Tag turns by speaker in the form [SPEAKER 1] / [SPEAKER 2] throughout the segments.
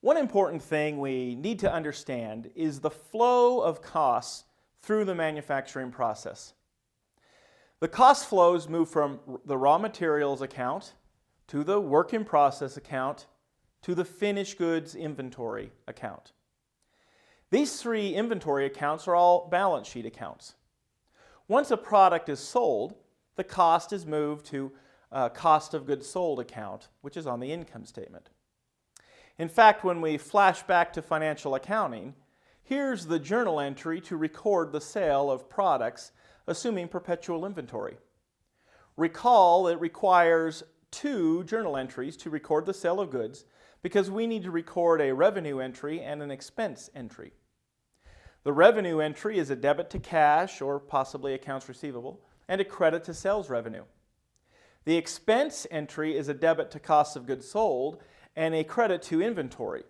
[SPEAKER 1] One important thing we need to understand is the flow of costs through the manufacturing process. The cost flows move from the raw materials account to the work in process account to the finished goods inventory account. These three inventory accounts are all balance sheet accounts. Once a product is sold, the cost is moved to cost of goods sold account, which is on the income statement. In fact, when we flash back to financial accounting, here's the journal entry to record the sale of products, assuming perpetual inventory. Recall it requires two journal entries to record the sale of goods because we need to record a revenue entry and an expense entry. The revenue entry is a debit to cash or possibly accounts receivable and a credit to sales revenue. The expense entry is a debit to cost of goods sold and a credit to inventory,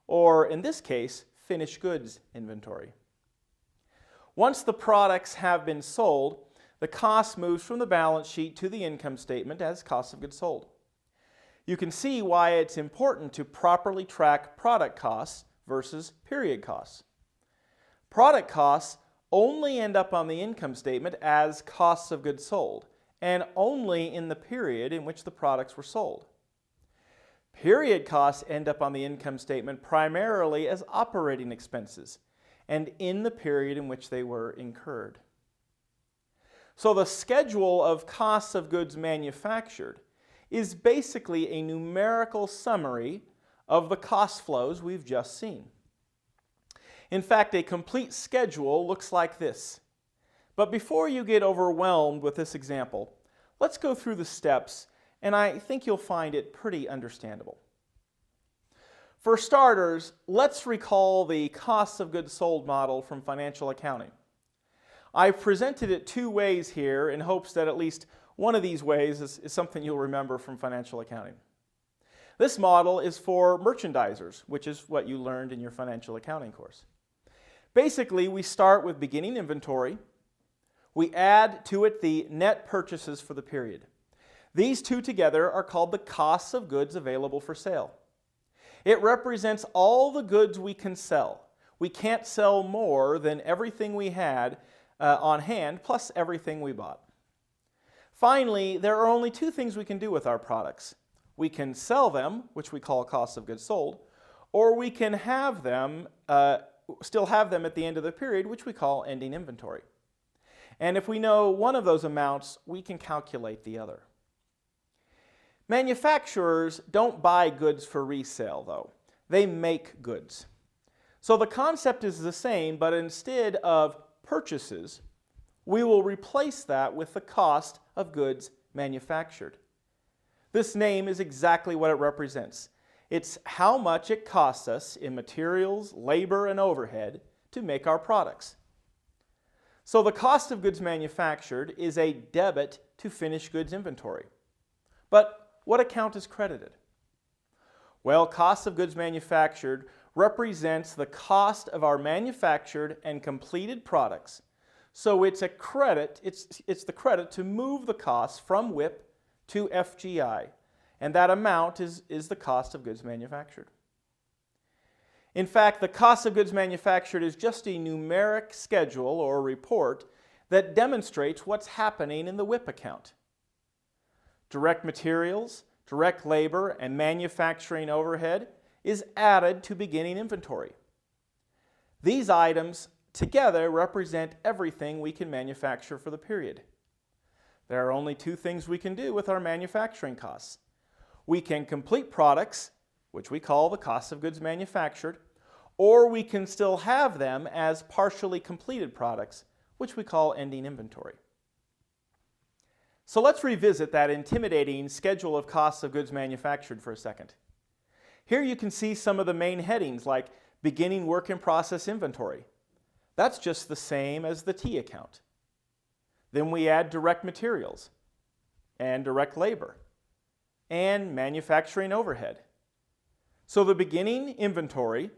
[SPEAKER 1] or in this case, finished goods inventory. Once the products have been sold, the cost moves from the balance sheet to the income statement as cost of goods sold. You can see why it's important to properly track product costs versus period costs. Product costs only end up on the income statement as costs of goods sold, and only in the period in which the products were sold. Period costs end up on the income statement primarily as operating expenses and in the period in which they were incurred. So the schedule of costs of goods manufactured is basically a numerical summary of the cost flows we've just seen. In fact, a complete schedule looks like this. But before you get overwhelmed with this example, let's go through the steps, and I think you'll find it pretty understandable. For starters, let's recall the cost of goods sold model from financial accounting. I've presented it two ways here in hopes that at least one of these ways is something you'll remember from financial accounting. This model is for merchandisers, which is what you learned in your financial accounting course. Basically, we start with beginning inventory. We add to it the net purchases for the period. These two together are called the costs of goods available for sale. It represents all the goods we can sell. We can't sell more than everything we had on hand plus everything we bought. Finally, there are only two things we can do with our products. We can sell them, which we call cost of goods sold, or we can have them, still have them at the end of the period, which we call ending inventory. And if we know one of those amounts, we can calculate the other. Manufacturers don't buy goods for resale, though. They make goods. So the concept is the same, but instead of purchases, we will replace that with the cost of goods manufactured. This name is exactly what it represents. It's how much it costs us in materials, labor, and overhead to make our products. So the cost of goods manufactured is a debit to finished goods inventory. But what account is credited? Well, cost of goods manufactured represents the cost of our manufactured and completed products. So it's a credit, it's the credit to move the cost from WIP to FGI. And that amount is the cost of goods manufactured. In fact, the cost of goods manufactured is just a numeric schedule or report that demonstrates what's happening in the WIP account. Direct materials, direct labor, and manufacturing overhead is added to beginning inventory. These items together represent everything we can manufacture for the period. There are only two things we can do with our manufacturing costs. We can complete products, which we call the cost of goods manufactured, or we can still have them as partially completed products, which we call ending inventory. So let's revisit that intimidating schedule of costs of goods manufactured for a second. Here you can see some of the main headings like beginning work in process inventory. That's just the same as the T account. Then we add direct materials and direct labor and manufacturing overhead. So the beginning inventory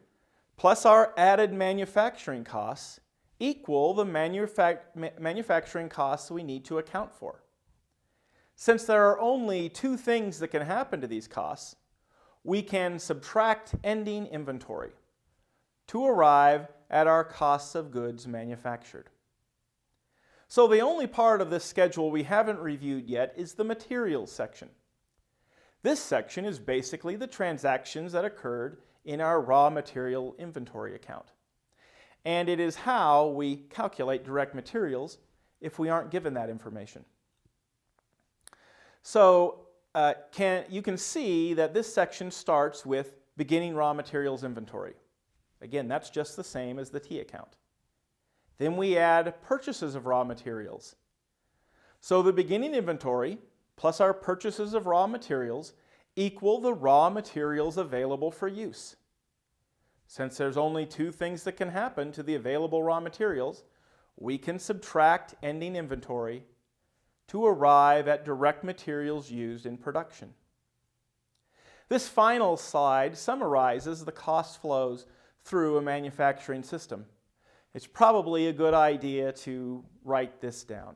[SPEAKER 1] plus our added manufacturing costs equal the manufacturing costs we need to account for. Since there are only two things that can happen to these costs, we can subtract ending inventory to arrive at our costs of goods manufactured. So the only part of this schedule we haven't reviewed yet is the materials section. This section is basically the transactions that occurred in our raw material inventory account. And it is how we calculate direct materials if we aren't given that information. So you can see that this section starts with beginning raw materials inventory. Again, that's just the same as the T account. Then we add purchases of raw materials. So the beginning inventory plus our purchases of raw materials equal the raw materials available for use. Since there's only two things that can happen to the available raw materials, we can subtract ending inventory to arrive at direct materials used in production. This final slide summarizes the cost flows through a manufacturing system. It's probably a good idea to write this down.